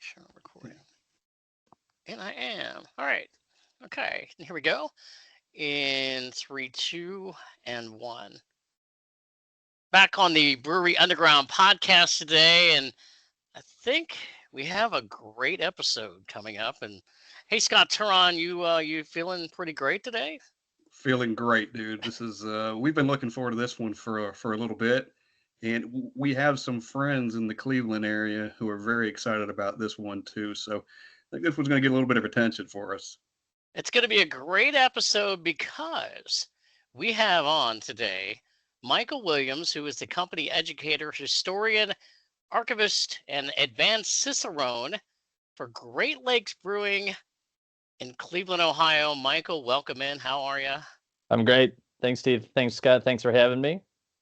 Sure, recording. And I am. All right. Okay. Here we go. In three, two, and one. Back on the Brewery Underground podcast today, and I think we have a great episode coming up. And hey, Scott Turon, you feeling pretty great today? Feeling great, dude. This is we've been looking forward to this one for a little bit, and we have some friends in the Cleveland area who are very excited about this one too. So I think this one's going to get a little bit of attention for us. It's going to be a great episode because we have on today Michael Williams, who is the company educator, historian, archivist, and advanced Cicerone for Great Lakes Brewing in Cleveland, Ohio. Michael, welcome in. How are you? I'm great. Thanks, Steve. Thanks, Scott. Thanks for having me.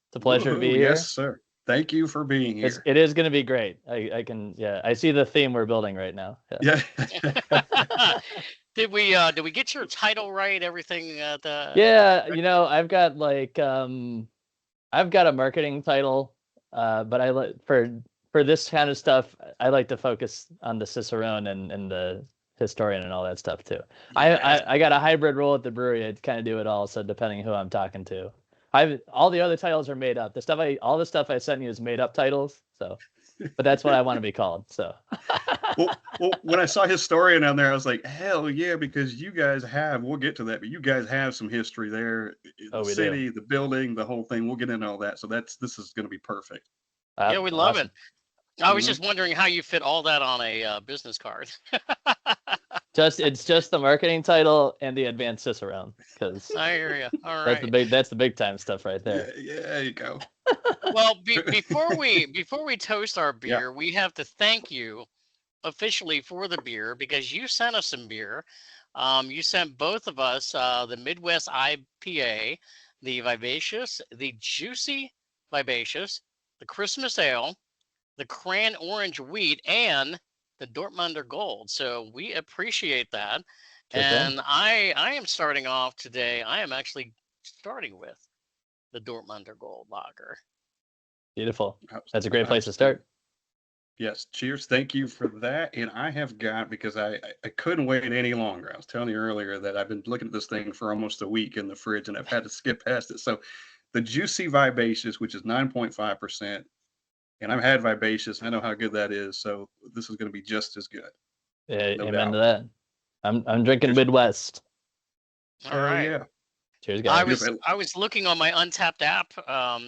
It's a pleasure to be Woohoo! Yes, here. sir. Thank you for being here. It is going to be great. I see the theme we're building right now. Yeah. Did we get your title right? Everything Yeah, I've got a marketing title, but for this kind of stuff, I like to focus on the Cicerone and the historian and all that stuff too. I got a hybrid role at the brewery. I kind of do it all, so depending who I'm talking to. All the other titles are made up. All the stuff I sent you is made up titles. So, but that's what I want to be called. So. well, when I saw historian on there, I was like, hell yeah, because you guys have. We'll get to that, but you guys have some history there. The city, the building, the whole thing. We'll get into all that. So this is going to be perfect. Yeah, we love Awesome. it. I was just wondering how you fit all that on a business card. It's just the marketing title and the advanced Cicerone, because I hear you. All right. That's the big time stuff right there. Yeah, there you go. Well, before we toast our beer, we have to thank you officially for the beer because you sent us some beer. You sent both of us the Midwest IPA, the Vivacious, the Juicy Vivacious, the Christmas Ale, the Cran Orange Wheat, and the Dortmunder Gold. So we appreciate that. Sure And thing. I am starting off today. I am actually starting with the Dortmunder Gold Lager. Beautiful. That's a great place to start. Yes, cheers. Thank you for that. And I have got, because I couldn't wait any longer. I was telling you earlier that I've been looking at this thing for almost a week in the fridge and I've had to skip past it. So the Juicy Vivacious, which is 9.5%, and I've had Vivacious. I know how good that is. So this is going to be just as good. Yeah, No amen doubt. to that. I'm drinking Midwest. All right. Yeah. Cheers, guys. I was looking on my Untapped app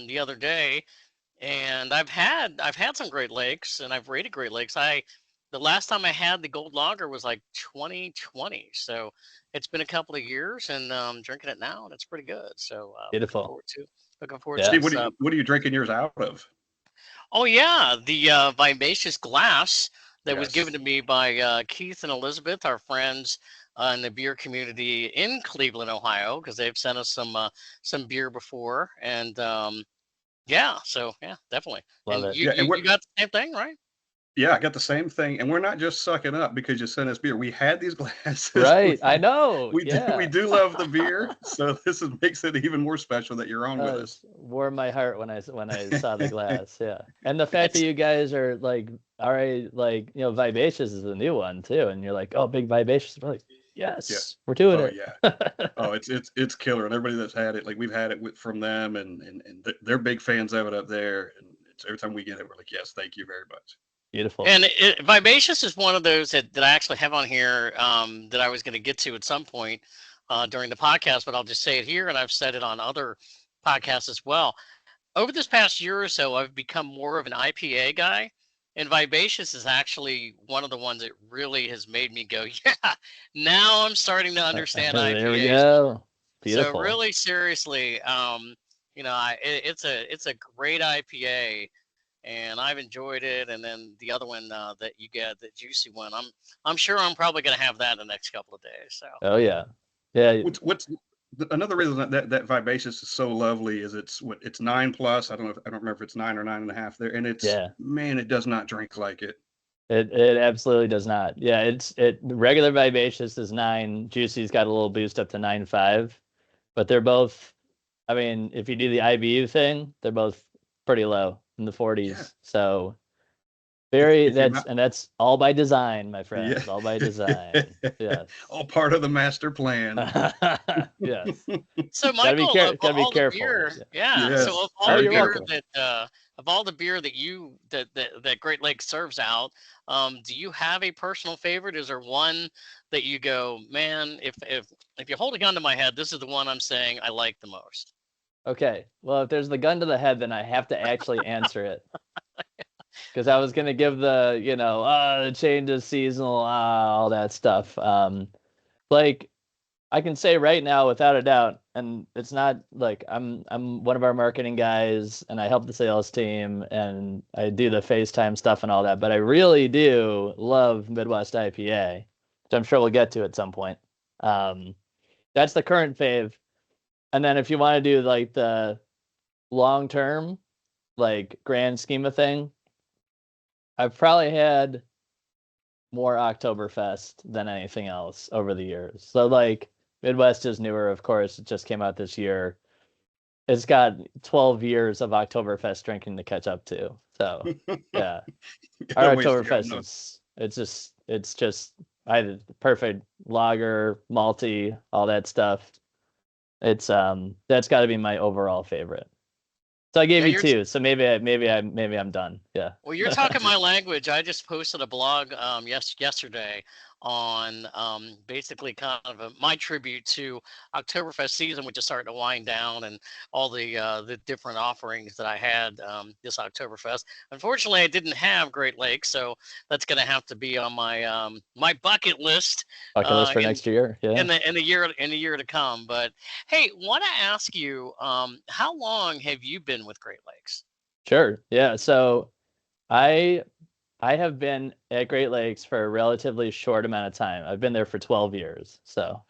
the other day, and I've had some Great Lakes, and I've rated Great Lakes. The last time I had the Gold Lager was like 2020, so it's been a couple of years, and I'm drinking it now, and it's pretty good. So Beautiful. Looking forward Yeah. to Steve, this. what are you drinking yours out of? Oh yeah, the Vivacious glass that was Yes. given to me by Keith and Elizabeth, our friends in the beer community in Cleveland, Ohio, because they've sent us some beer before, and so yeah, definitely. Love And it. you got the same thing, right? Yeah, I got the same thing, and we're not just sucking up because you sent us beer. We had these glasses. Right. I know. We Yeah. do love the beer, so makes it even more special that you're on with us. Warmed my heart when I saw the glass. Yeah, and the fact that you guys are already Vivacious is a new one too, and you're like, oh, big Vivacious. We're like, yes, we're doing it. Yeah. Oh, it's killer, and everybody that's had it, like we've had it from them, and they're big fans of it up there, and every time we get it, we're like, yes, thank you very much. Beautiful. And Vivacious is one of those that I actually have on here that I was going to get to at some point during the podcast, but I'll just say it here, and I've said it on other podcasts as well. Over this past year or so, I've become more of an IPA guy, and Vivacious is actually one of the ones that really has made me go, yeah, now I'm starting to understand IPAs. There we go. Beautiful. So really seriously, it's a great IPA. And I've enjoyed it. And then the other one that you get, the juicy one, I'm sure I'm probably going to have that in the next couple of days. So. Oh yeah, yeah. What's another reason that Vivacious is so lovely is it's 9+. I don't remember if it's 9 or 9.5 there, and man, it does not drink like it. It absolutely does not. Yeah, regular Vivacious is 9. Juicy's got a little boost up to 9.5, but they're both. I mean, if you do the IBU thing, they're both pretty low in the 40s. Yeah. So Very, if you're that's not, and that's all by design, my friends. All by yeah, design. Yes. all part of the master plan. Yes. So Michael, of Gotta be all the careful. beer, Yeah. yeah. So Yes, of all Oh, the very you're beer careful. welcome. that of all the beer that you that Great Lakes serves out, do you have a personal favorite? Is there one that you go, man, if you hold a gun to my head, this is the one I'm saying I like the most. Okay. Well, if there's the gun to the head, then I have to actually answer it. Because I was gonna give the, the change is seasonal, all that stuff. Like I can say right now without a doubt, and it's not like I'm one of our marketing guys and I help the sales team and I do the FaceTime stuff and all that, but I really do love Midwest IPA, which I'm sure we'll get to at some point. That's the current fave. And then if you want to do like the long term, like grand scheme of thing, I've probably had more Oktoberfest than anything else over the years. So like Midwest is newer, of course. It just came out this year. It's got 12 years of Oktoberfest drinking to catch up to. So yeah, Got a our ways to go. Oktoberfest No, is it's just I perfect lager, malty, all that stuff. It's that's got to be my overall favorite. So I gave Yeah, you two. So maybe I'm done. Yeah. well, you're talking my language. I just posted a blog yesterday on basically kind of my tribute to Oktoberfest season, which is starting to wind down, and all the different offerings that I had this Oktoberfest. Unfortunately, I didn't have Great Lakes, so that's going to have to be on my bucket list Bucket list for in next year. Yeah. in the year to come. But hey, want to ask you, how long have you been with Great Lakes? Sure. Yeah. So I I have been at Great Lakes for a relatively short amount of time. I've been there for 12 years. So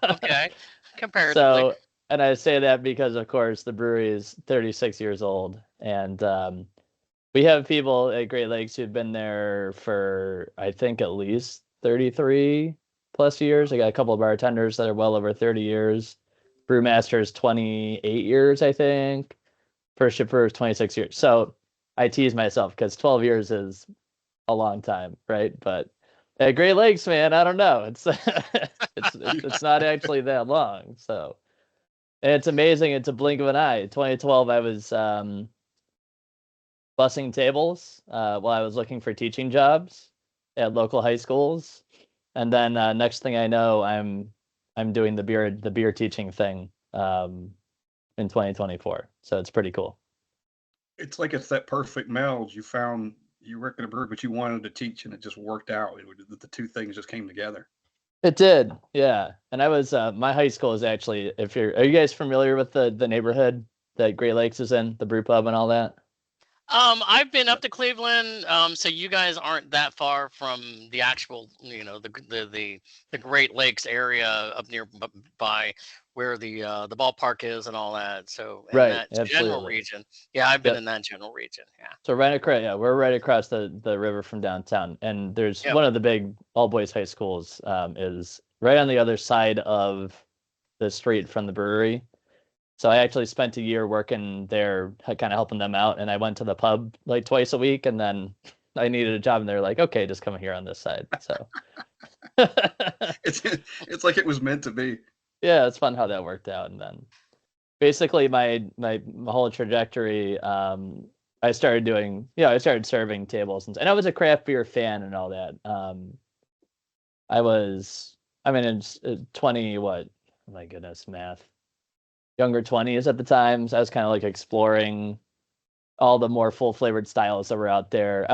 Okay, comparatively. so and I say that because of course the brewery is 36 years old and we have people at Great Lakes who've been there for I think at least 33 plus years. I got a couple of bartenders that are well over 30 years. Brewmaster's 28 years, I think. First shipper is 26 years. So I tease myself because 12 years is a long time, right? But at Great Lakes, man, I don't know. It's it's not actually that long. So and it's amazing. It's a blink of an eye. 2012, I was bussing tables while I was looking for teaching jobs at local high schools, and then next thing I know, I'm doing the beer teaching thing in 2024. So it's pretty cool. it's like it's that perfect meld. You work at a brewery, but you wanted to teach, and it just worked out. The two things just came together. It did, yeah. And I was my high school is actually are you guys familiar with the neighborhood that Great Lakes is in, the brew pub and all that? I've been up Yep. to Cleveland, so you guys aren't that far from the actual, the Great Lakes area up near by where the ballpark is and all that. So in Right, that general absolutely. region, yeah, I've been Yep. in that general region. Yeah. So right across, yeah, we're right across the river from downtown, and there's Yep. one of the big all boys high schools is right on the other side of the street from the brewery. So I actually spent a year working there, kind of helping them out, and I went to the pub like twice a week, and then I needed a job, and they're like, "Okay, just come here on this side." So It's it's like it was meant to be. yeah, it's fun how that worked out, and then basically my whole trajectory, I started doing, I started serving tables, and I was a craft beer fan and all that. I was, I mean, it's 20, what? Oh my goodness, math. Younger 20s at the time. So I was kind of like exploring all the more full flavored styles that were out there.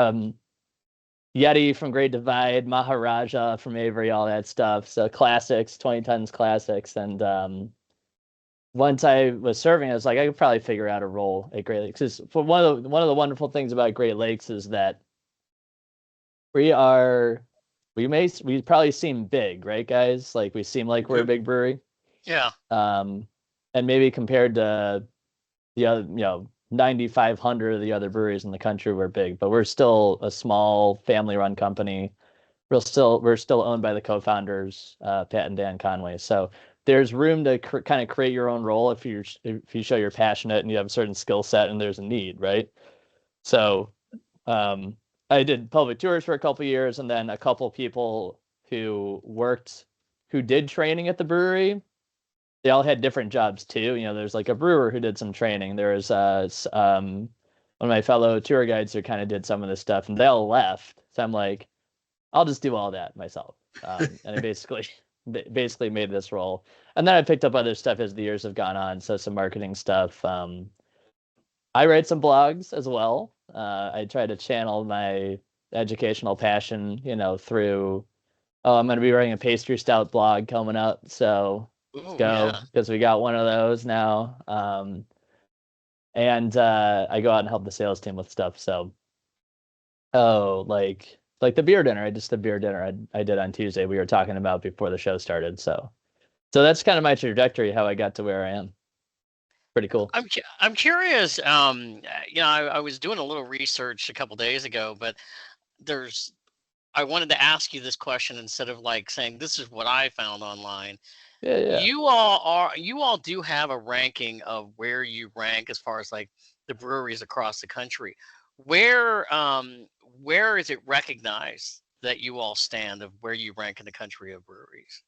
Yeti from Great Divide, Maharaja from Avery, all that stuff. So classics, 2010s classics. And once I was serving, I was like, I could probably figure out a role at Great Lakes. 'Cause for one of the wonderful things about Great Lakes is that we are we probably seem big, right, guys? Like we seem like we're a big brewery. Yeah. And maybe compared to the other, 9,500 of the other breweries in the country, we're big, but we're still a small family-run company. We're still owned by the co-founders, Pat and Dan Conway. So there's room to kind of create your own role if you show you're passionate and you have a certain skill set and there's a need, right? So I did public tours for a couple years, and then a couple people who did training at the brewery. They all had different jobs too. There's like a brewer who did some training. There's one of my fellow tour guides who kind of did some of this stuff, and they all left. So I'm like, I'll just do all that myself. And I basically made this role. And then I picked up other stuff as the years have gone on. So some marketing stuff. I write some blogs as well. I try to channel my educational passion, through, I'm going to be writing a pastry stout blog coming up. So let's go, because we got one of those now. And I go out and help the sales team with stuff. So, like the beer dinner, the beer dinner I did on Tuesday, we were talking about before the show started. So that's kind of my trajectory, how I got to where I am. Pretty cool. I'm curious. I was doing a little research a couple days ago, but I wanted to ask you this question instead of like saying this is what I found online. Yeah. You all do have a ranking of where you rank as far as like the breweries across the country. Where is it recognized that you all stand of where you rank in the country of breweries?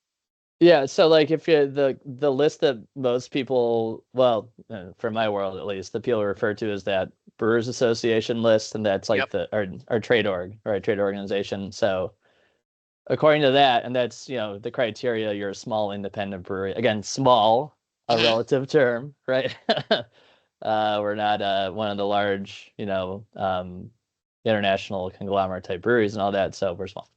Yeah, so like if you the list that most people, well, for my world at least, the people refer to as that Brewers Association list, and that's like our trade org, or our trade organization. So according to that, and that's the criteria, you're a small independent brewery. Again, small, a relative term, right? We're not one of the large, international conglomerate type breweries and all that, so we're small.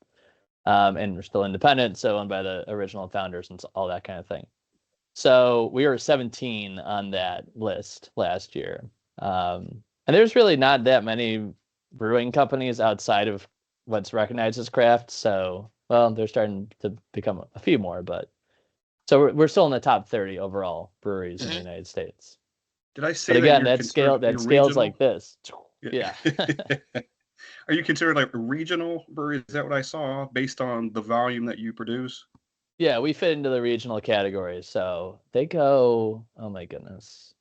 And we're still independent, so owned by the original founders and all that kind of thing. So we were 17 on that list last year. And there's really not that many brewing companies outside of what's recognized as craft. So, well, they're starting to become a few more, but so we're still in the top 30 overall breweries in the United States. Did I say but again, that scales like this. Yeah. Are you considered like a regional brewery? Is that what I saw based on the volume that you produce? Yeah, we fit into the regional category. So they go, oh my goodness.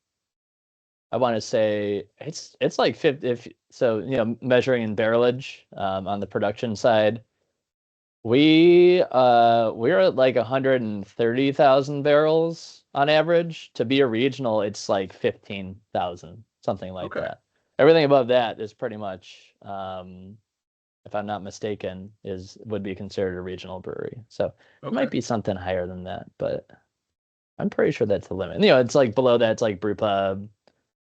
I want to say it's like 50, measuring in barrelage on the production side. We're at like 130,000 barrels on average. To be a regional, it's like 15,000, something like that. Everything above that is pretty much, if I'm not mistaken, would be considered a regional brewery. So it might be something higher than that, but I'm pretty sure that's the limit. It's like below that, it's like brew pub,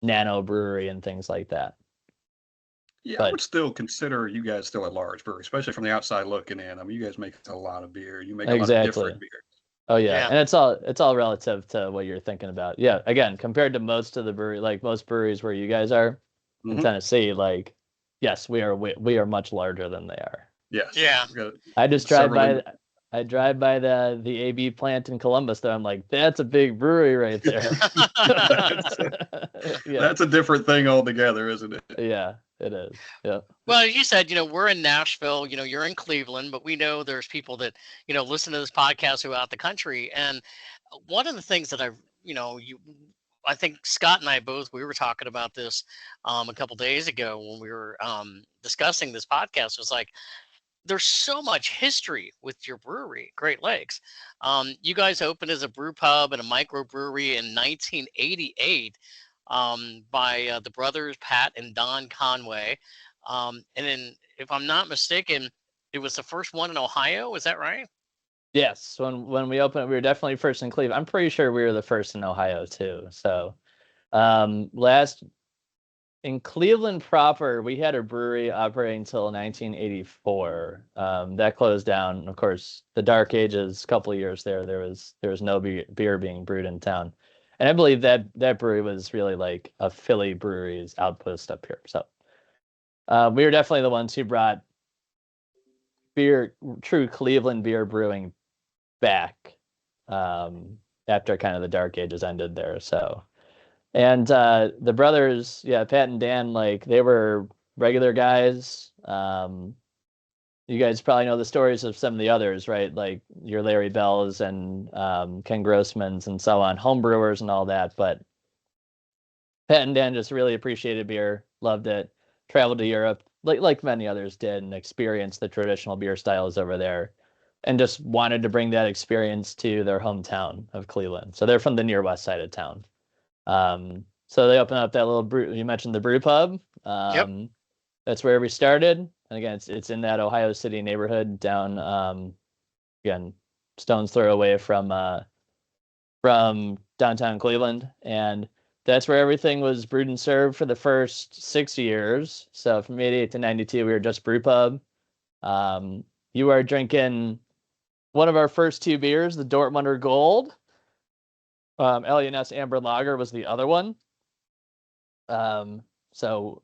nano brewery, and things like that. Yeah, I would still consider you guys still a large brewery, especially from the outside looking in. I mean, you guys make a lot of beer. You make a lot of different beer. Oh yeah, and it's all relative to what you're thinking about. Yeah, again, compared to most of the brewery, like most breweries where you guys are in Tennessee, like yes, we are much larger than they are. Yes. Yeah. I just drive by. I drive by the AB plant in Columbus, though. I'm like, that's a big brewery right there. That's a different thing altogether, isn't it? Yeah, it is. Yeah. Well, as you said, we're in Nashville, you're in Cleveland, but we know there's people that, listen to this podcast throughout the country. And one of the things that I think Scott and I both, we were talking about this a couple days ago when we were discussing this podcast, was like, there's so much history with your brewery, Great Lakes. You guys opened as a brew pub and a microbrewery in 1988 by the brothers Pat and Don Conway. And then, if I'm not mistaken, it was the first one in Ohio. Is that right? Yes. When we opened, we were definitely first in Cleveland. I'm pretty sure we were the first in Ohio too. So in Cleveland proper, we had a brewery operating until 1984. That closed down. Of course, the dark ages, a couple of years there was no beer being brewed in town. And I believe that brewery was really like a Philly brewery's outpost up here. So we were definitely the ones who brought true Cleveland beer brewing back after kind of the dark ages ended there. So. And the brothers, Pat and Dan, like they were regular guys. You guys probably know the stories of some of the others, right? Like your Larry Bells and Ken Grossman's and so on, home brewers and all that. But Pat and Dan just really appreciated beer, loved it, traveled to Europe, like many others did, and experienced the traditional beer styles over there, and just wanted to bring that experience to their hometown of Cleveland. So they're from the near west side of town. So they opened up that little brew. You mentioned the brew pub. Yep. That's where we started. And again, it's in that Ohio City neighborhood down, again, stone's throw away from downtown Cleveland. And that's where everything was brewed and served for the first 6 years. So from 88 to 92, we were just brew pub. You are drinking one of our first 2 beers, the Dortmunder Gold. L&S Amber Lager was the other one. So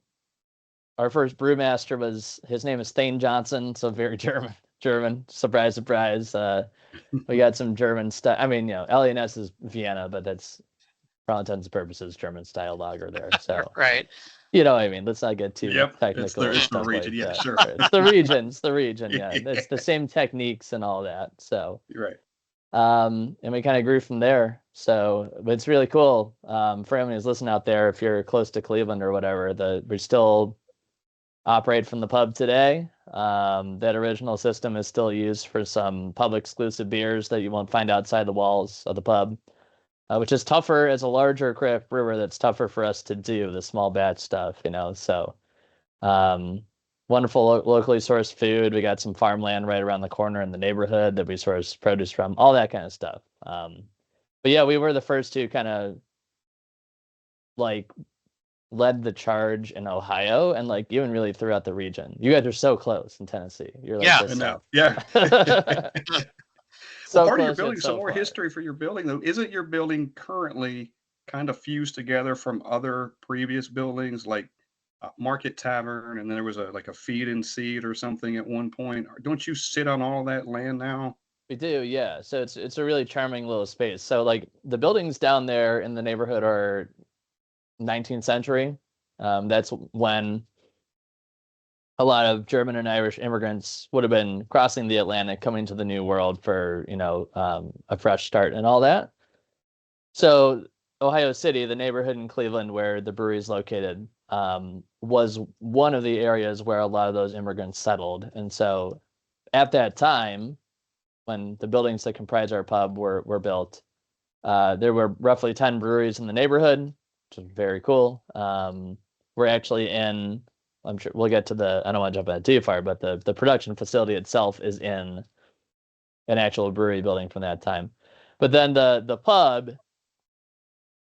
our first brewmaster his name is Thane Johnson, so very German. Surprise, surprise. We got some German stuff. I mean, L&S is Vienna, but that's, for all intents and purposes, German style lager there. So right. You know what I mean? Let's not get too technical. It's the region, like yeah, that. sure. It's the region, yeah. It's the same techniques and all that. So You're right. And we kind of grew from there. So it's really cool. For anyone who's listening out there, if you're close to Cleveland or whatever, we still operate from the pub today. That original system is still used for some pub exclusive beers that you won't find outside the walls of the pub, which is tougher as a larger craft brewer. That's tougher for us to do the small batch stuff, So wonderful locally sourced food. We got some farmland right around the corner in the neighborhood that we source produce from, all that kind of stuff. But yeah, we were the first to kind of like led the charge in Ohio and like even really throughout the region. You guys are so close in Tennessee. You're like this south. Yeah. So part of your close building, yet some so more far. history for your building though. Isn't your building currently kind of fused together from other previous buildings like Market Tavern, and then there was a feed and seed or something at one point? Don't you sit on all that land now? We do, yeah. So it's a really charming little space. So like the buildings down there in the neighborhood are 19th century. That's when a lot of German and Irish immigrants would have been crossing the Atlantic, coming to the New World for, a fresh start and all that. So Ohio City, the neighborhood in Cleveland where the brewery is located, was one of the areas where a lot of those immigrants settled. And so at that time, when the buildings that comprise our pub were built, there were roughly 10 breweries in the neighborhood, which is very cool. We're actually in, I'm sure we'll get to I don't want to jump ahead too far, but the production facility itself is in an actual brewery building from that time. But then the pub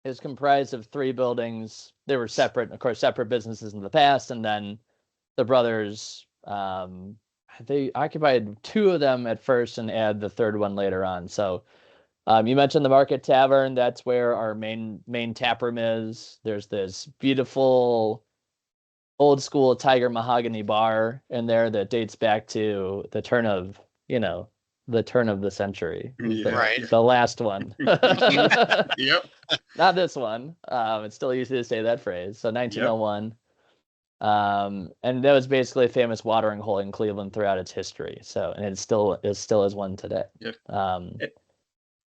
is comprised of 3 buildings. They were separate, of course, separate businesses in the past, and then the brothers, they occupied 2 of them at first and add the 3rd one later on. So you mentioned the Market Tavern. That's where our main tap room is. There's this beautiful old school tiger mahogany bar in there that dates back to the turn of the century. Right. The last one. Yep. Not this one. It's still easy to say that phrase. So 1901. And that was basically a famous watering hole in Cleveland throughout its history. So, and it still is one today. Yep.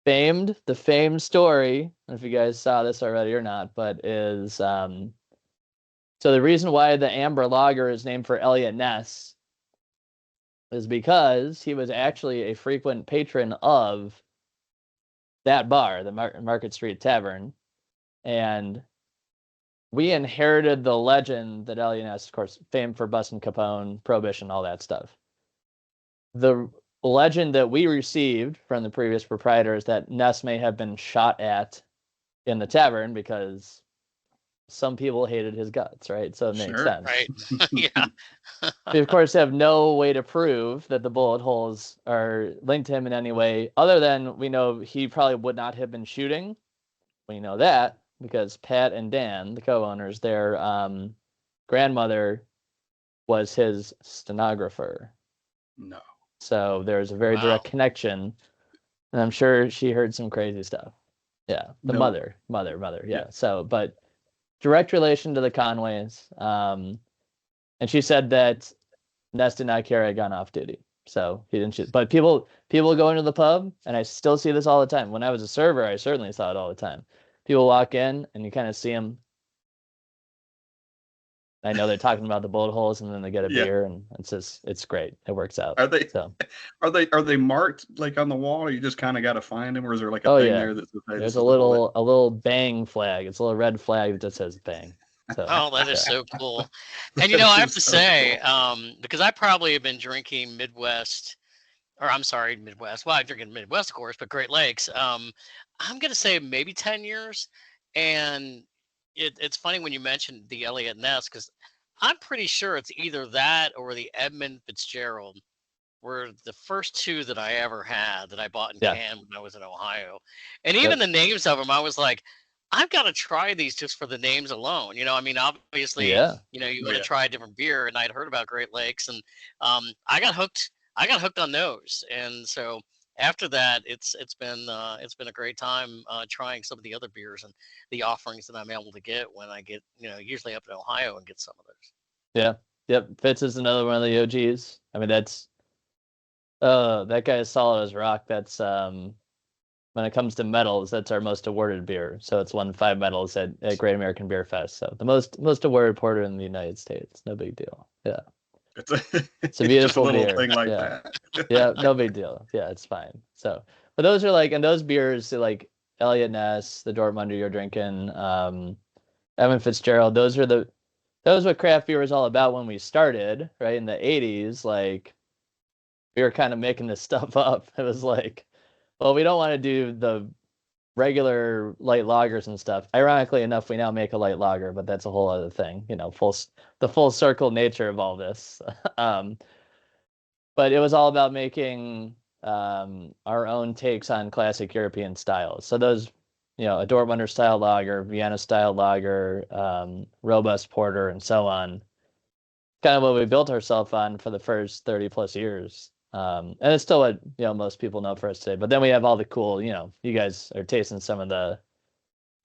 The famed story, I don't know if you guys saw this already or not, but is so the reason why the Amber Lager is named for Elliot Ness is because he was actually a frequent patron of that bar, the Market Street Tavern, and we inherited the legend that Elliot Ness, of course, famed for busting Capone, Prohibition, all that stuff. The legend that we received from the previous proprietor is that Ness may have been shot at in the tavern because some people hated his guts, right? So it makes sense. Right. Yeah. We, of course, have no way to prove that the bullet holes are linked to him in any way, other than we know he probably would not have been shooting. We know that because Pat and Dan, the co-owners, their grandmother was his stenographer. No. So there's a very direct connection, and I'm sure she heard some crazy stuff. Yeah, the mother. Yeah. So, but direct relation to the Conways. And she said that Ness did not carry a gun off duty, so he didn't shoot. But people go into the pub, and I still see this all the time. When I was a server, I certainly saw it all the time. People walk in, and you kind of see them I know they're talking about the bullet holes, and then they get a Yeah. beer, and it's great. It works out. Are they So are they marked like on the wall, or you just kind of got to find them, or is there like a oh thing yeah, there that says, hey, this there's is a the bullet? little bang flag. It's a little red flag that just says bang. So Oh, that is yeah. so cool. And you know, I That have is to so say, cool. because I probably have been drinking Midwest, or I'm sorry, Midwest. Well, I'm drinking Midwest, of course, but Great Lakes. I'm gonna say maybe 10 years. And it's funny when you mentioned the Elliott Ness, because I'm pretty sure it's either that or the Edmund Fitzgerald were the first two that I ever had that I bought in Yeah. can when I was in Ohio. And Yep. even the names of them, I was like, I've got to try these just for the names alone. You know, I mean, obviously, Yeah. you know, you Oh, want to yeah. try a different beer, and I'd heard about Great Lakes, and I got hooked. I got hooked on those, and so after that, it's been a great time trying some of the other beers and the offerings that I'm able to get when I get, you know, usually up in Ohio and get some of those. Yeah. Yep. Fitz is another one of the OGs. I mean, that's that guy is solid as rock. That's when it comes to medals, that's our most awarded beer. So it's won 5 medals at Great American Beer Fest. So the most awarded porter in the United States. No big deal. Yeah. It's a, It's a it's just a beautiful little beer. thing like Yeah. that. Yeah, no big deal. Yeah, it's fine. So, but those are like, and those beers like Elliott Ness, the Dortmunder you're drinking, Evan Fitzgerald, that was what craft beer was all about when we started, right? In the 80s, like we were kind of making this stuff up. It was like, well, we don't want to do the regular light lagers and stuff. Ironically enough, we now make a light lager, but that's a whole other thing, you know, the full circle nature of all this. But it was all about making our own takes on classic European styles. So those, you know, a Dortmunder style lager, Vienna style lager, robust porter, and so on. Kind of what we built ourselves on for the first 30 plus years. And it's still what, you know, most people know for us today. But then we have all the cool, you know, you guys are tasting some of the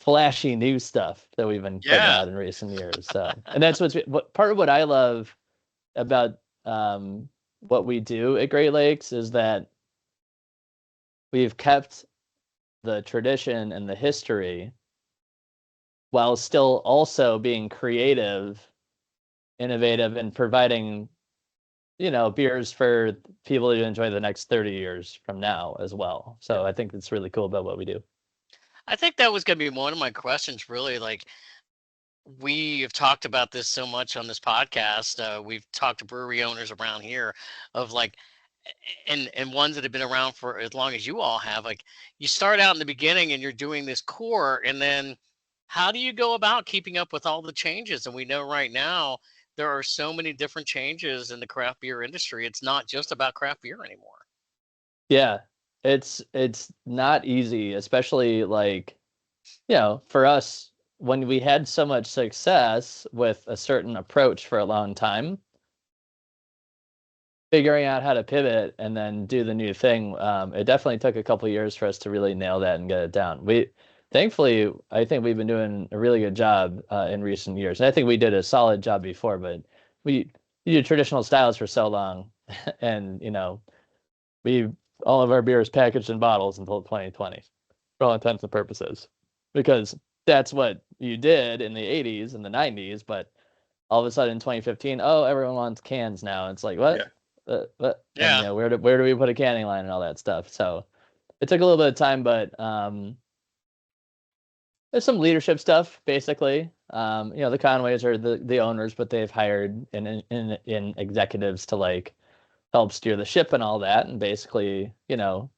flashy new stuff that we've been putting Yeah. out in recent years. So, and that's part of what I love about what we do at Great Lakes is that we've kept the tradition and the history while still also being creative, innovative, and providing, you know, beers for people to enjoy the next 30 years from now as well. So I think that's really cool about what we do. I think that was going to be one of my questions, really. Like, we have talked about this so much on this podcast. We've talked to brewery owners around here of like, and ones that have been around for as long as you all have. Like, you start out in the beginning and you're doing this core, and then how do you go about keeping up with all the changes? And we know right now there are so many different changes in the craft beer industry. It's not just about craft beer anymore. Yeah, it's not easy, especially like, you know, for us when we had so much success with a certain approach for a long time, figuring out how to pivot and then do the new thing. It definitely took a couple years for us to really nail that and get it down. Thankfully, I think we've been doing a really good job in recent years. And I think we did a solid job before, but we did traditional styles for so long. And, you know, all of our beer is packaged in bottles until 2020 for all intents and purposes, because that's what you did in the 80s and the 90s. But all of a sudden in 2015, oh, everyone wants cans now. It's like, what? Yeah. What? And, Yeah. you know, where do we put a canning line and all that stuff? So it took a little bit of time, but there's some leadership stuff, basically. You know, the Conways are the owners, but they've hired in executives to like help steer the ship and all that. And basically, you know,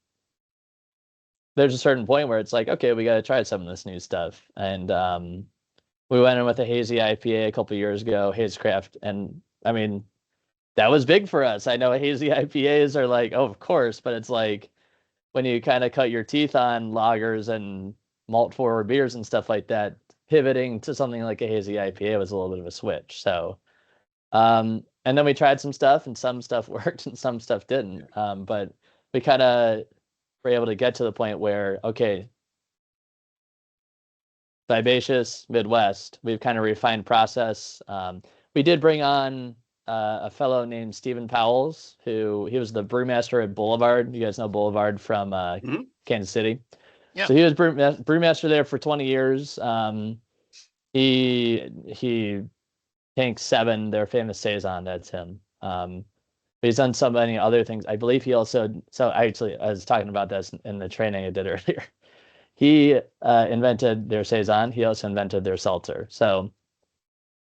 there's a certain point where it's like, okay, we got to try some of this new stuff. And we went in with a hazy IPA a couple years ago, Hazecraft, and I mean, that was big for us. I know hazy IPAs are like, oh, of course, but it's like when you kind of cut your teeth on lagers and malt forward beers and stuff like that, pivoting to something like a hazy IPA was a little bit of a switch. So, and then we tried some stuff, and some stuff worked and some stuff didn't. But we kind of were able to get to the point where, okay, Vivacious Midwest, we've kind of refined process. We did bring on a fellow named Stephen Powells, he was the brewmaster at Boulevard. You guys know Boulevard from Kansas City. Yeah. So he was brewmaster there for 20 years. He Tank 7, their famous Saison, that's him. But he's done so many other things. I believe he also, so I was talking about this in the training I did earlier. He invented their Saison. He also invented their seltzer. So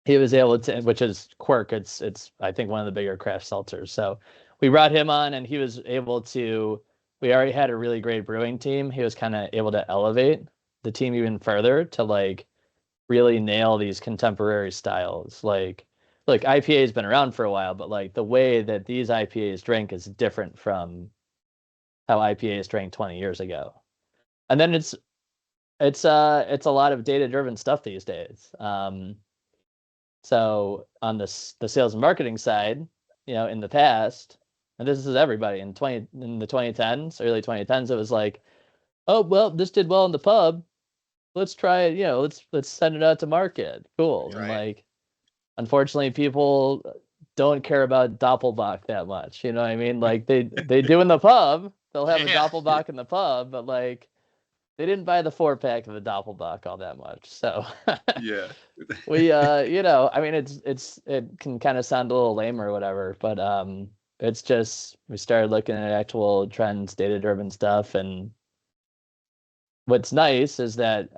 he was able to, which is Quirk. It's I think one of the bigger craft seltzers. So we brought him on, and he was able to. We already had a really great brewing team. He was kind of able to elevate the team even further to like really nail these contemporary styles. Like, look, IPA has been around for a while, but like the way that these IPAs drink is different from how IPAs drank 20 years ago. And then it's a lot of data driven stuff these days. So on the sales and marketing side, in the past, and this is everybody in the 2010s, early 2010s, it was like, oh well, this did well in the pub. Let's try it. Let's send it out to market. Cool. Right. And like, unfortunately, people don't care about Doppelbock that much. You know what I mean? Like they do in the pub. They'll have a Doppelbock in the pub, but like they didn't buy the 4-pack of the Doppelbock all that much. So Yeah. we I mean it can kind of sound a little lame or whatever, but it's just we started looking at actual trends, data driven stuff, and what's nice is that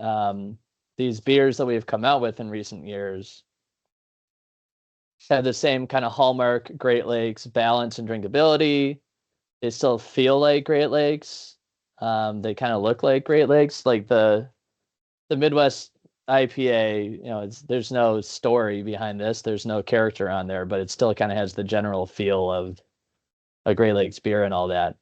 these beers that we've come out with in recent years have the same kind of hallmark Great Lakes balance and drinkability. They still feel like Great Lakes. They kind of look like Great Lakes. Like the Midwest IPA, there's no story behind this. There's no character on there, but it still kind of has the general feel of a Great Lakes beer and all that.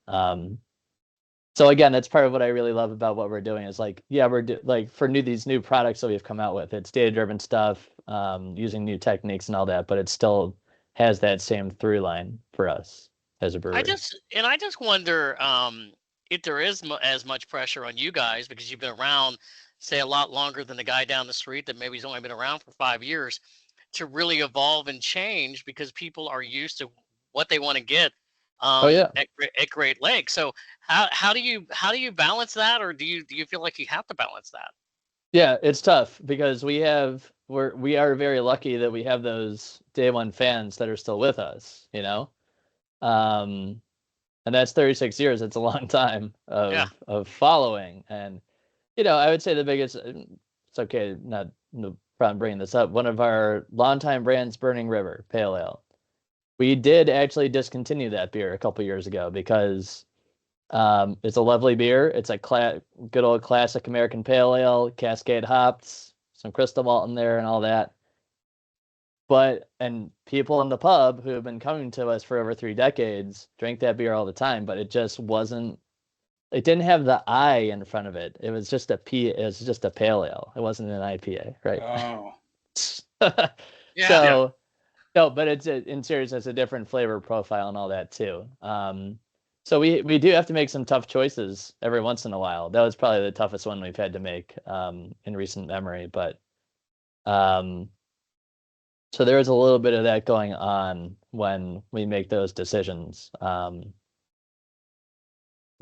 So again, that's part of what I really love about what we're doing is like, yeah, like for these new products that we've come out with, it's data-driven stuff, using new techniques and all that, but it still has that same through line for us as a brewery. I just wonder if there is as much pressure on you guys because you've been around, say, a lot longer than the guy down the street that maybe he's only been around for 5 years, to really evolve and change because people are used to what they want to get at Great Lakes. So how do you balance that, or do you feel like you have to balance that? Yeah, it's tough because we are very lucky that we have those day one fans that are still with us, and that's 36 years. It's a long time of following, and I would say the biggest. It's okay, no problem bringing this up. One of our longtime brands, Burning River Pale Ale. We did actually discontinue that beer a couple years ago because it's a lovely beer. It's a good old classic American pale ale, Cascade hops, some crystal malt in there and all that. And people in the pub who have been coming to us for over 3 decades drank that beer all the time, but it just wasn't, it didn't have the I in front of it. It was just a pale ale. It wasn't an IPA, right? Oh. Yeah. So, no, but in serious, it's a different flavor profile and all that too. So we do have to make some tough choices every once in a while. That was probably the toughest one we've had to make in recent memory. But so there is a little bit of that going on when we make those decisions.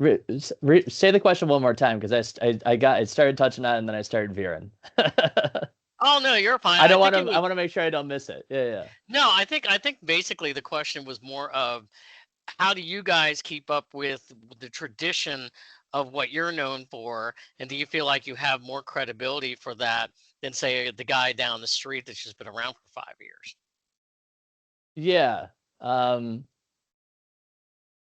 Say the question one more time because I started touching on it and then I started veering. Oh no, you're fine. I want to make sure I don't miss it. Yeah. No, I think basically the question was more of how do you guys keep up with the tradition of what you're known for, and do you feel like you have more credibility for that than say the guy down the street that's just been around for 5 years? Yeah. That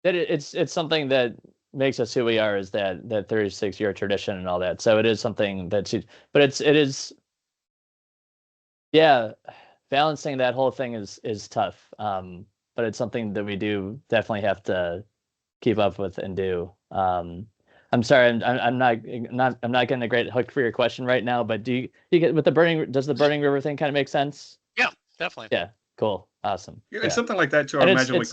it's something that makes us who we are is that 36-year tradition and all that. So it is something but it is. Yeah, balancing that whole thing is tough. But it's something that we do definitely have to keep up with and do. I'm sorry, I'm not getting a great hook for your question right now. But do you get with does the Burning River thing kind of make sense? Yeah, definitely. Yeah, cool, awesome. Yeah, and something like that too. I imagine like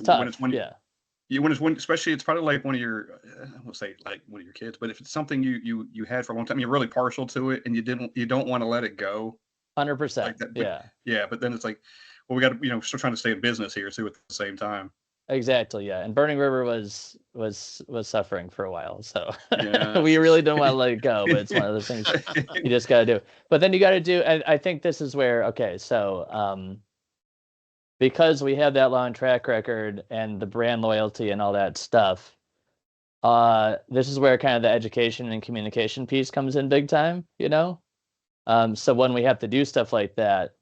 especially it's probably like one of your, I won't say like one of your kids, but if it's something you had for a long time, you're really partial to it, and you don't want to let it go. 100%. Like that, yeah. But then it's like, well, we got to, still trying to stay in business here too at the same time. Exactly. Yeah. And Burning River was suffering for a while, so yeah. we really don't want to let it go. But it's one of the things you just got to do. But then you got to do. I think this is where so because we have that long track record and the brand loyalty and all that stuff, this is where kind of the education and communication piece comes in big time, So when we have to do stuff like that,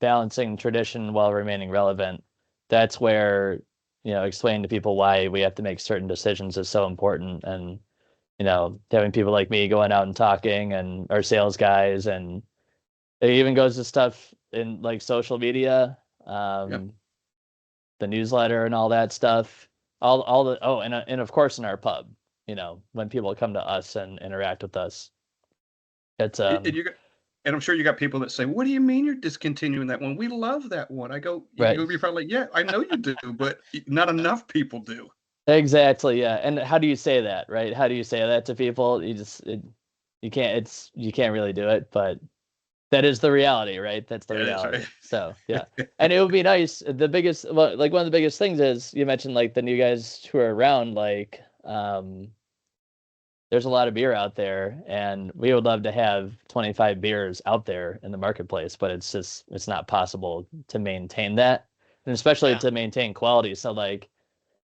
balancing tradition while remaining relevant, that's where, explaining to people why we have to make certain decisions is so important. And, having people like me going out and talking, and our sales guys, and it even goes to stuff in like social media, the newsletter and all that stuff, and of course in our pub, when people come to us and interact with us, it's and I'm sure you got people that say, "What do you mean you're discontinuing that one? We love that one." I go, right. You'll be probably like, "Yeah, I know you do, but not enough people do." Exactly, yeah. And how do you say that, right? How do you say that to people? You can't really do it, but that is the reality, right? That's the reality. Right. So yeah, and it would be nice. One of the biggest things is, you mentioned like the new guys who are around, like there's a lot of beer out there, and we would love to have 25 beers out there in the marketplace, but it's not possible to maintain that, and especially to maintain quality. So like,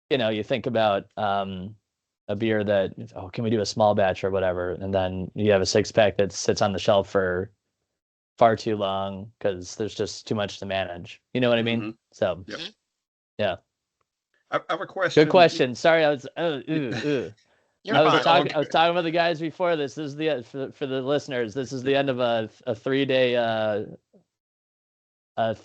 you think about a beer that, can we do a small batch or whatever, and then you have a 6-pack that sits on the shelf for far too long because there's just too much to manage. You know what I mean? Mm-hmm. So, yeah. I have a question. Good question. Sorry, I was. I was talking with the guys before this. This is the for the listeners. This is the end of a 3-day a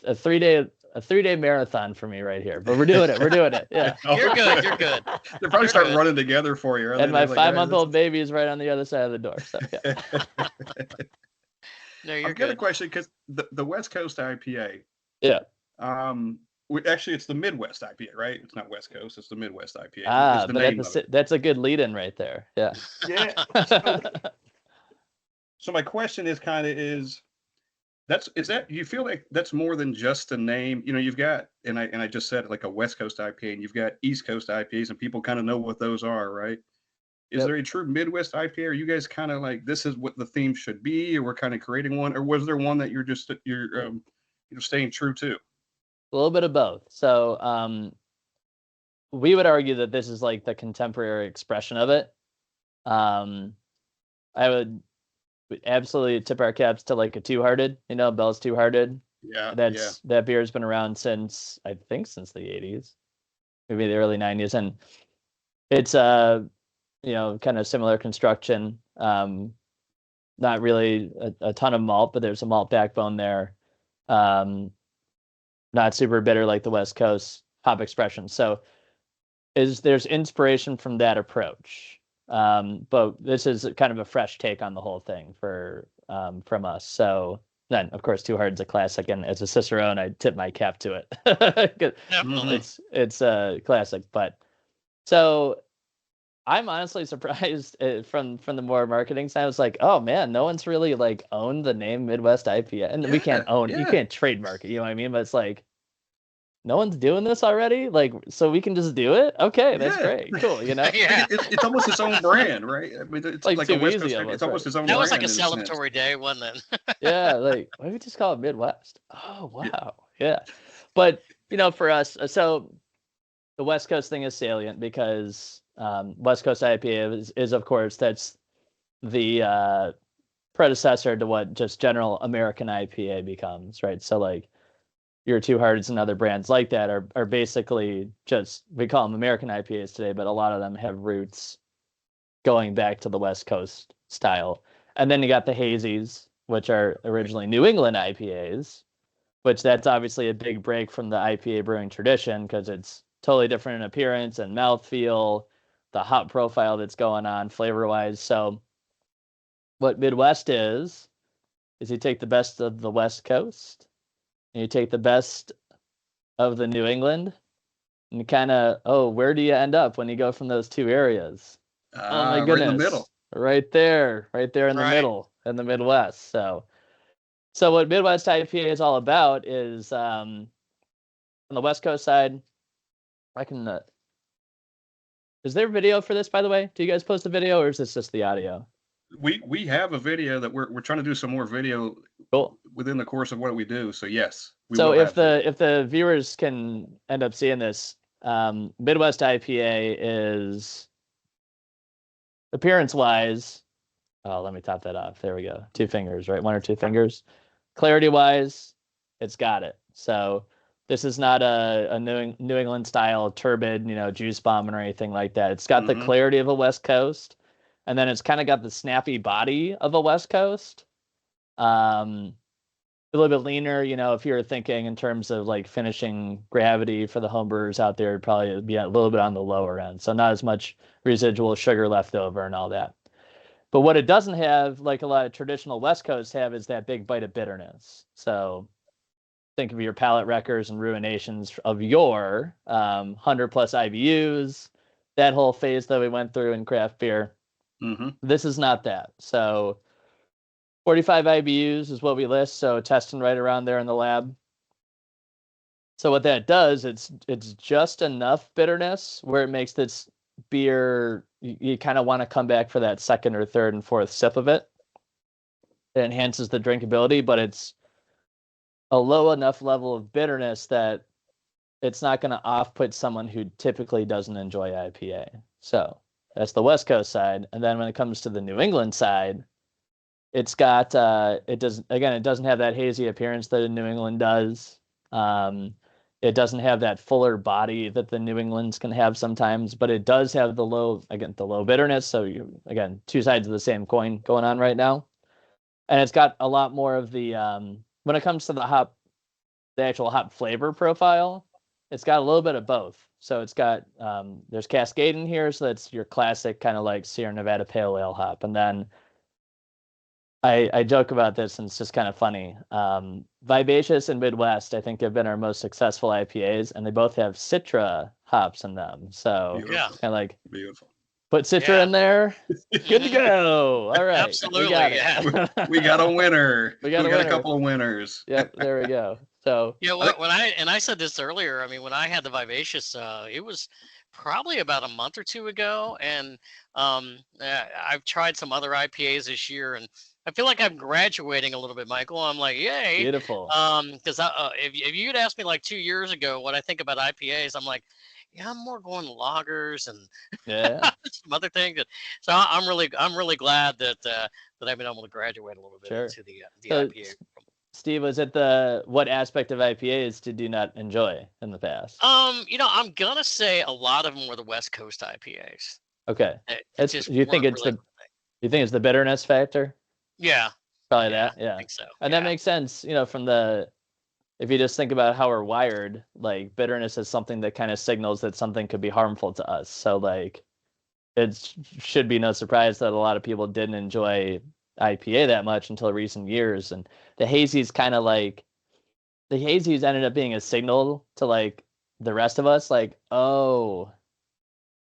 3-day marathon for me right here. But we're doing it. Yeah. You're good. They probably start running together for you. And my 5-month-old baby is right on the other side of the door. So yeah. No, you're I've good. got a question, because the West Coast IPA. Yeah. Actually, it's the Midwest IPA, right? It's not West Coast. It's the Midwest IPA. But that's a good lead-in right there. Yeah. Yeah. So my question is you feel like that's more than just a name? You've got, and I just said, like, a West Coast IPA, and you've got East Coast IPAs, and people kind of know what those are, right? Is there a true Midwest IPA? Are you guys kind of like, this is what the theme should be, or we're kind of creating one, or was there one that you're staying true to? A little bit of both. So we would argue that this is like the contemporary expression of it. I would absolutely tip our caps to like a Two Hearted, Bell's Two Hearted. Yeah. That beer has been around since the 80s, maybe the early 90s. And it's kind of similar construction. Not really a ton of malt, but there's a malt backbone there. Not super bitter like the West Coast hop expression. So there's inspiration from that approach. But this is kind of a fresh take on the whole thing from us. So then, of course, Two Hearted's a classic, and as a Cicerone, I tip my cap to it. It's a classic. But so I'm honestly surprised from the more marketing side. I was like, oh man, no one's really like owned the name Midwest IPA, and we can't own it. You can't trademark it. You know what I mean? But it's like, no one's doing this already, like, so we can just do it. Okay, that's great, cool. It's almost its own brand, right? I mean, it's like a West Coast. It's almost its own. That was like a celebratory day, wasn't it? Yeah, like, why don't we just call it Midwest? Oh wow, yeah. But for us, so the West Coast thing is salient because West Coast IPA is of course, that's the predecessor to what just general American IPA becomes, right? So like, your Two Hearteds and other brands like that are basically just, we call them American IPAs today, but a lot of them have roots going back to the West Coast style. And then you got the hazies, which are originally New England IPAs, which that's obviously a big break from the IPA brewing tradition because it's totally different in appearance and mouthfeel, the hop profile that's going on flavor-wise. So what Midwest is you take the best of the West Coast, and you take the best of the New England, and you kind of, where do you end up when you go from those two areas? Oh my goodness. Right in the middle. Right there in the middle, in the Midwest. So what Midwest IPA is all about is, on the West Coast side, is there video for this, by the way? Do you guys post a video, or is this just the audio? we have a video that we're trying to do some more video Cool. within the course of what we do. So yes, we So will if have video. the if the viewers can end up seeing this, Midwest IPA is appearance wise. Oh, let me top that off. There we go. 2 fingers, right? 1 or 2 fingers. Clarity wise, it's got it. So this is not a New England style turbid, juice bombing or anything like that. It's got the clarity of a West Coast, and then it's kind of got the snappy body of a West Coast. A little bit leaner, if you're thinking in terms of like finishing gravity for the homebrewers out there, it'd probably be a little bit on the lower end. So not as much residual sugar left over and all that. But what it doesn't have, like a lot of traditional West Coast have, is that big bite of bitterness. So think of your palate wreckers and ruinations of your 100 plus IBUs, that whole phase that we went through in craft beer. This is not that. So 45 IBUs is what we list, so testing right around there in the lab. So what that does, it's just enough bitterness where it makes this beer, you kind of want to come back for that second or third and fourth sip of it. It enhances the drinkability, but it's a low enough level of bitterness that it's not going to off-put someone who typically doesn't enjoy IPA. So that's the West Coast side. And then when it comes to the New England side, it's got it doesn't have that hazy appearance that a New England does. It doesn't have that fuller body that the New Englands can have sometimes, but it does have the low bitterness. So again, 2 sides of the same coin going on right now. And it's got a lot more of the when it comes to the actual hop flavor profile, it's got a little bit of both. So it's got there's Cascade in here, so that's your classic kind of like Sierra Nevada Pale Ale hop, and then I joke about this, and it's just kind of funny. Vivacious and Midwest, I think, have been our most successful IPAs, and they both have Citra hops in them. So yeah, kind of like beautiful. Put Citra in there. Good to go. All right. Absolutely. We got it. Yeah. we got a winner. We got a couple of winners. Yep. There we go. So yeah, I said this earlier. I mean, when I had the Vivacious, it was probably about a month or 2 ago, and I've tried some other IPAs this year, and I feel like I'm graduating a little bit, Michael. I'm like, yay. Beautiful. Because if you'd asked me like 2 years ago what I think about IPAs, I'm like, yeah, I'm more going to lagers and some other things. So I'm really glad that I've been able to graduate a little bit into the IPA. Steve, was it what aspect of IPAs did you not enjoy in the past? I'm gonna say a lot of them were the West Coast IPAs. Okay. You think it's the bitterness factor? Yeah. Probably that. Yeah. I think so. And that makes sense, if you just think about how we're wired, like bitterness is something that kind of signals that something could be harmful to us. So like it should be no surprise that a lot of people didn't enjoy IPA that much until recent years. And the hazies ended up being a signal to like the rest of us, like, oh,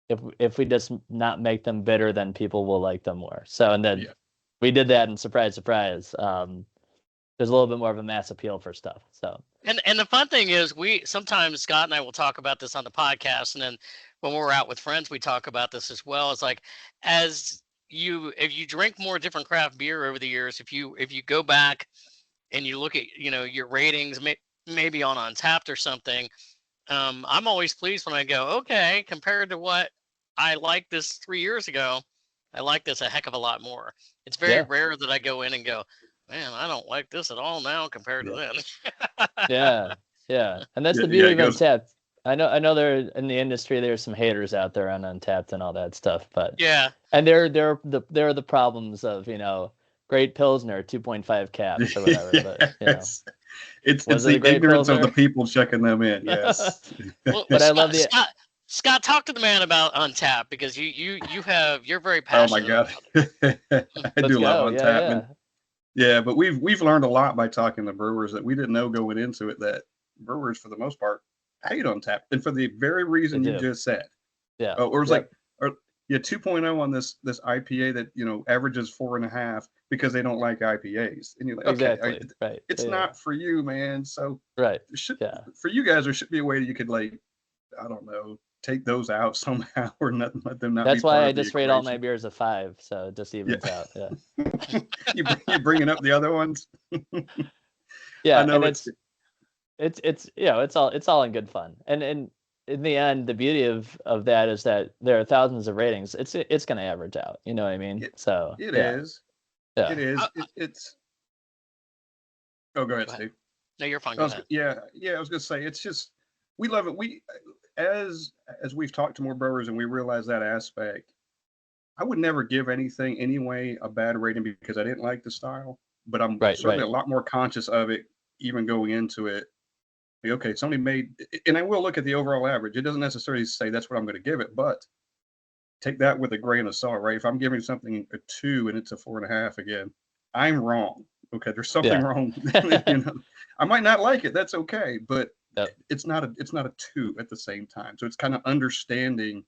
if we just not make them bitter, then people will like them more. So, and then we did that, and surprise, there's a little bit more of a mass appeal for stuff. So, and the fun thing is, sometimes Scott and I will talk about this on the podcast, and then when we're out with friends, we talk about this as well. It's like, if you drink more different craft beer over the years, if you go back and you look at your ratings, maybe on Untapped or something, I'm always pleased when I go, okay, compared to what I liked this 3 years ago, I like this a heck of a lot more. It's very rare that I go in and go, man, I don't like this at all now compared to then. yeah. And that's the beauty of Untapped. I know there in the industry there's some haters out there on Untapped and all that stuff, but and there are the problems of great Pilsner 2.5 caps or whatever. But it's the ignorance of the people checking them in. Yes. But I love Scott, talk to the man about Untapped, because you're very passionate. Oh my God. I do love Untapped. Yeah, but we've learned a lot by talking to brewers that we didn't know going into it, that brewers for the most part hate Untapped, and for the very reason you just said. Yeah. Or it's 2.0 on this IPA that averages 4.5 because they don't like IPAs, and you're like, okay, right. It's not for you, man. So right. for you guys, there should be a way that you could, like, I don't know, take those out somehow, or let them not That's be why part I of the just rate all my equation. beers a 5, so it just evens out. Yeah. You're bringing up the other ones. Yeah, I know and it's it's all in good fun. And in the end, the beauty of that is that there are thousands of ratings. It's going to average out. You know what I mean? It, So it yeah, is. yeah. It is. It's. Oh, go ahead, Go ahead. Steve. No, you're fine. Go ahead. Yeah. I was gonna say it's just we love it. As we've talked to more brewers and we realize that aspect. I would never give anything anyway a bad rating because I didn't like the style, but I'm certainly a lot more conscious of it even going into it. Okay, somebody made, and I will look at the overall average. It doesn't necessarily say that's what I'm going to give it, but take that with a grain of salt, right? If I'm giving something a 2 and it's a 4.5 again, I'm wrong. Okay, there's something wrong. I might not like it. That's okay, but it's not a 2 at the same time. So it's kind of understanding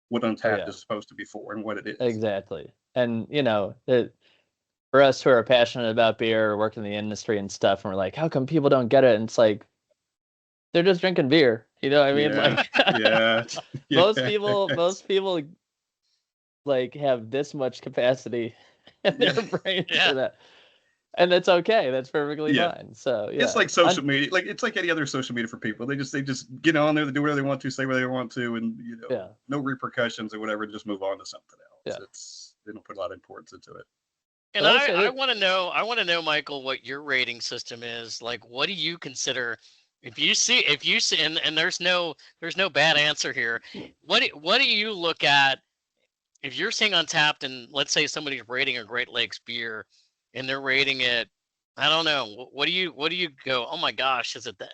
what Untapped is supposed to be for and what it is. Exactly. And for us who are passionate about beer, work in the industry and stuff, and we're like, how come people don't get it? And it's like, they're just drinking beer. You know what I mean? Most people like have this much capacity in their brains for that. And that's okay. That's perfectly fine. So it's like social media. Like it's like any other social media for people. They just get on there, they do whatever they want to, say whatever they want to, and no repercussions or whatever. Just move on to something else. They don't put a lot of importance into it. And I want to know, Michael, what your rating system is. Like, what do you consider? If you see, and there's no bad answer here. What do you look at if you're seeing Untapped and let's say somebody's rating a Great Lakes beer, and they're rating it, I don't know. What do you go? Oh my gosh, is it that?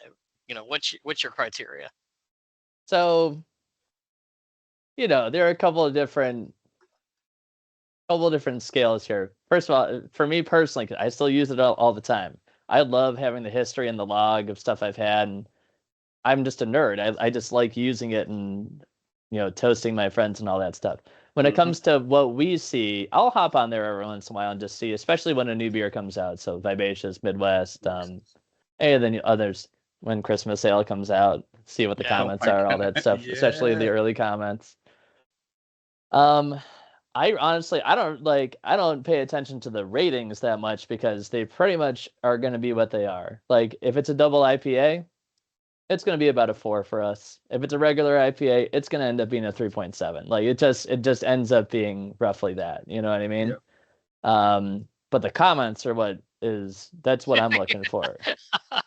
What's your criteria? So, there are a couple of different scales here. First of all, for me personally, I still use it all the time. I love having the history and the log of stuff I've had, and I'm just a nerd. I just like using it and toasting my friends and all that stuff. When it comes to what we see, I'll hop on there every once in a while and just see, especially when a new beer comes out. So Vivacious, Midwest, and then others when Christmas Ale comes out, see what the comments are, all that stuff, especially the early comments. I honestly, I don't pay attention to the ratings that much because they pretty much are going to be what they are. Like if it's a double IPA, it's going to be about a 4 for us. If it's a regular IPA, it's going to end up being a 3.7. Like it just ends up being roughly that. You know what I mean? Yep. But the comments are that's what I'm looking for.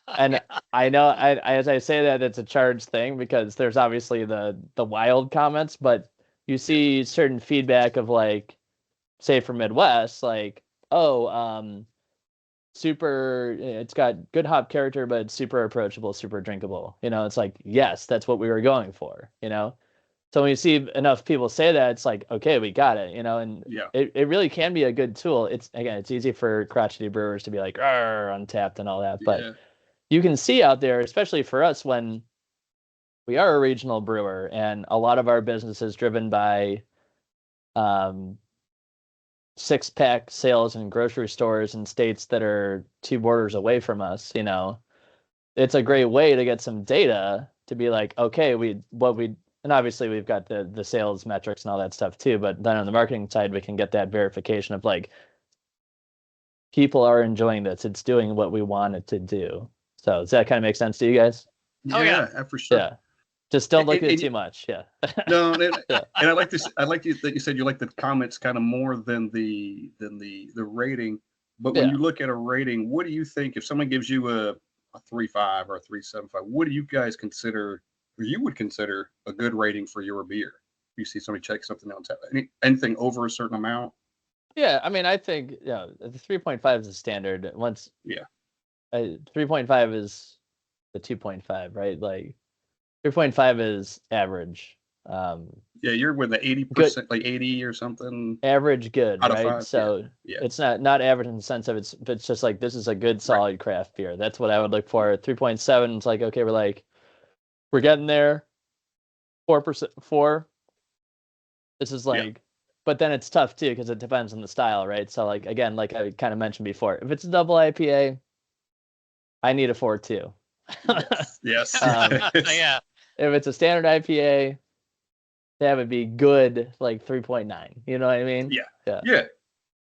And I know as I say that, it's a charged thing because there's obviously the wild comments, but you see certain feedback of like, say for Midwest, like, super, it's got good hop character, but it's super approachable, super drinkable. It's like, yes, that's what we were going for, So when you see enough people say that, it's like, okay, we got it, and it really can be a good tool. It's easy for crotchety brewers to be like, Untapped and all that, but you can see out there, especially for us when we are a regional brewer and a lot of our business is driven by 6-pack sales in grocery stores in states that are 2 borders away from us. It's a great way to get some data to be like, okay, and obviously we've got the sales metrics and all that stuff too, but then on the marketing side, we can get that verification of like, people are enjoying this. It's doing what we want it to do. So does that kind of make sense to you guys? Yeah, for sure. Yeah. Just don't look at it too much. Yeah. No, and I like this. I like that you said you like the comments kind of more than the rating. But when you look at a rating, what do you think if someone gives you a 3.5 or a 3.75? What do you guys consider, or you would consider, a good rating for your beer? If you see somebody check something else out, anything over a certain amount? Yeah, I mean, I think the 3.5 is the standard. 3.5 is the 2.5, right? Like 3.5 is average. You're with the 80%, like 80 or something. Average good, out right? of 5. So it's not average in the sense of it's just like, this is a good solid craft beer. That's what I would look for. 3.7, it's like, okay, we're getting there. 4%, 4. This is like, but then it's tough too because it depends on the style, right? So like again, like I kind of mentioned before, if it's a double IPA, I need a 4 too. Yes. Yeah. If it's a standard IPA, that would be good, like 3.9. You know what I mean? Yeah.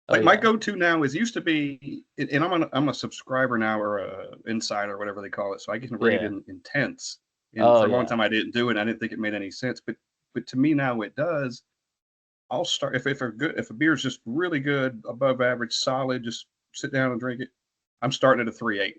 Like my yeah. go-to now is used to be, and I'm a subscriber now, or a insider, or whatever they call it, so I can rate in tenths. And for a long time I didn't do it. I didn't think it made any sense, but to me now it does. I'll start if a beer is just really good, above average, solid, just sit down and drink it. I'm starting at a 3.8.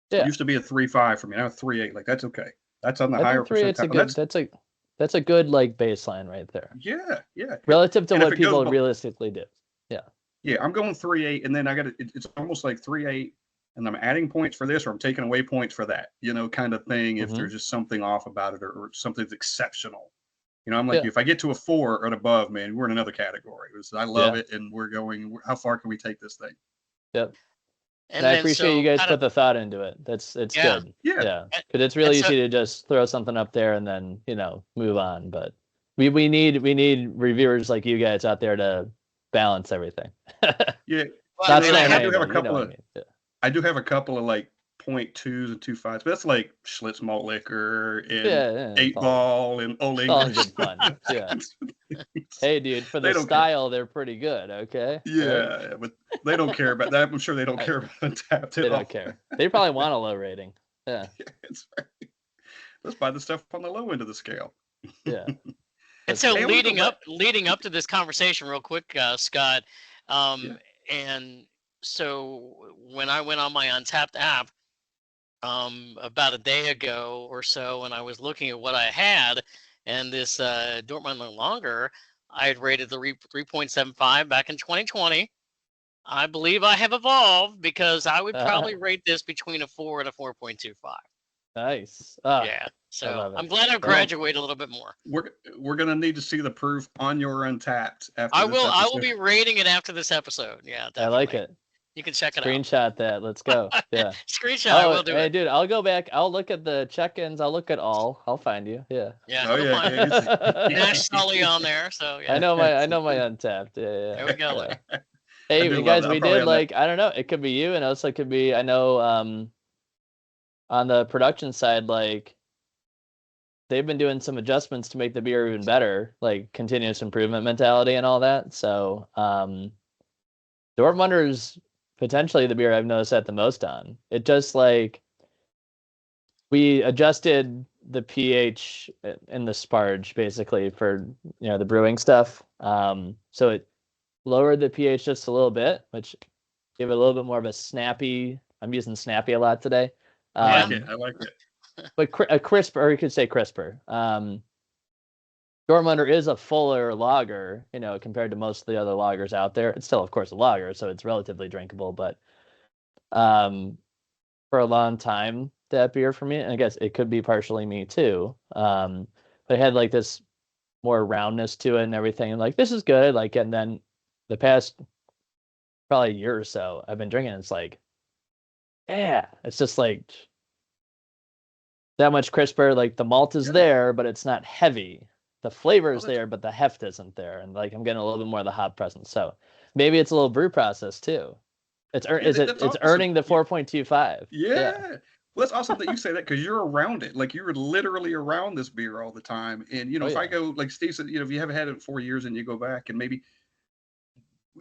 Yeah. It used to be a 3.5 for me. Now 3.8. Like that's okay. That's on the I higher think 3.8's percentile. that's a good like baseline right there. Yeah. Relative to And if what it goes people realistically do. Yeah. Yeah, I'm going 3.8, and then I got it's almost like 3.8, and I'm adding points for this, or I'm taking away points for that, kind of thing. If there's just something off about it, or something's exceptional, I'm like, if I get to a 4 or above, man, we're in another category. I love it, and we're going. How far can we take this thing? Yep. And I then, appreciate you guys put the thought into it. It's good. Yeah. Because it's really easy to just throw something up there and then move on. But we need reviewers like you guys out there to balance everything. Yeah. Well, I do have a couple of. I mean. I do have a couple of like 0.2s and 2.5s, but that's like Schlitz malt liquor and 8-Ball and Old English. All good fun. Yeah. Hey, dude, for the style, they're pretty good. Okay. Yeah, right? But they don't care about that. I'm sure they don't care about Untapped. They don't care. They probably want a low rating. Yeah. That's right. Let's buy the stuff on the low end of the scale. Yeah. And so leading up to this conversation, real quick, Scott, and so when I went on my Untapped app about a day ago or so, and I was looking at what I had, and this Dortmunder Lager, I had rated the 3.75 back in 2020. I believe I have evolved, because I would probably rate this between a 4 and a 4.25. Nice. Yeah. So I'm glad I've graduated a little bit more. We're gonna need to see the proof on your Untapped after I will be rating it after this episode. Yeah, definitely. I like it. You can check it out. Screenshot that. Let's go. Yeah. Screenshot. I will do it. Dude, I'll go back. I'll look at the check-ins. I'll look at all. I'll find you. Yeah. Yeah. Oh yeah. Nash Sully on there. So yeah. I know my Untapped. Yeah. There we go. Yeah. Hey guys, we did I don't know. It could be you, and also it could be I know on the production side, like they've been doing some adjustments to make the beer even better, like continuous improvement mentality and all that. So Dortmunder's potentially the beer I've noticed that the most on. It just like we adjusted the pH in the sparge basically for the brewing stuff. So it lowered the pH just a little bit, which gave it a little bit more of a snappy. I'm using snappy a lot today. I like it. But a crisper, or you could say crisper. Dortmunder is a fuller lager, compared to most of the other lagers out there. It's still, of course, a lager, so it's relatively drinkable. But for a long time, that beer for me, and I guess it could be partially me too. But it had like this more roundness to it and everything. And like, this is good. Like, and then the past probably year or so, I've been drinking. It's like, yeah, it's just like that much crisper. Like the malt is there, but it's not heavy. The flavor is there, but the heft isn't there. And like, I'm getting a little bit more of the hop presence. So maybe it's a little brew process too. It's earning the 4.25. Yeah. Well, that's awesome that you say that, because you're around it. Like, you're literally around this beer all the time. And, if I go, like Steve said, if you haven't had it in 4 years and you go back and maybe,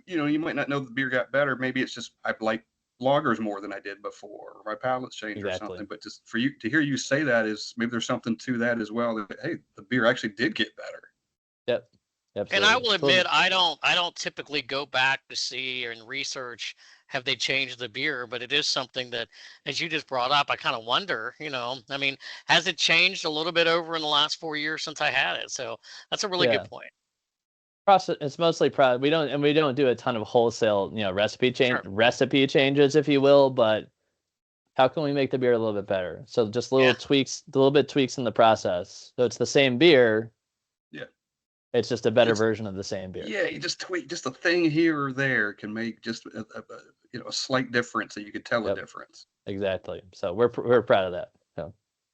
you might not know the beer got better. Maybe it's just I like lagers more than I did before, or my palate's changed or something. But just for you to hear you say that is maybe there's something to that as well. That, hey, the beer actually did get better. Yep. Absolutely. And I will admit, I don't typically go back to see and research have they changed the beer, but it is something that, as you just brought up, I kind of wonder, I mean, has it changed a little bit over in the last 4 years since I had it? So that's a really good point. Process, it's mostly we don't do a ton of wholesale, recipe changes, if you will, but how can we make the beer a little bit better? So just little tweaks in the process. So it's the same beer. Yeah. It's just a better version of the same beer. Yeah, you just tweak just a thing here or there can make just a slight difference, so you could tell a difference. Exactly. So we're proud of that.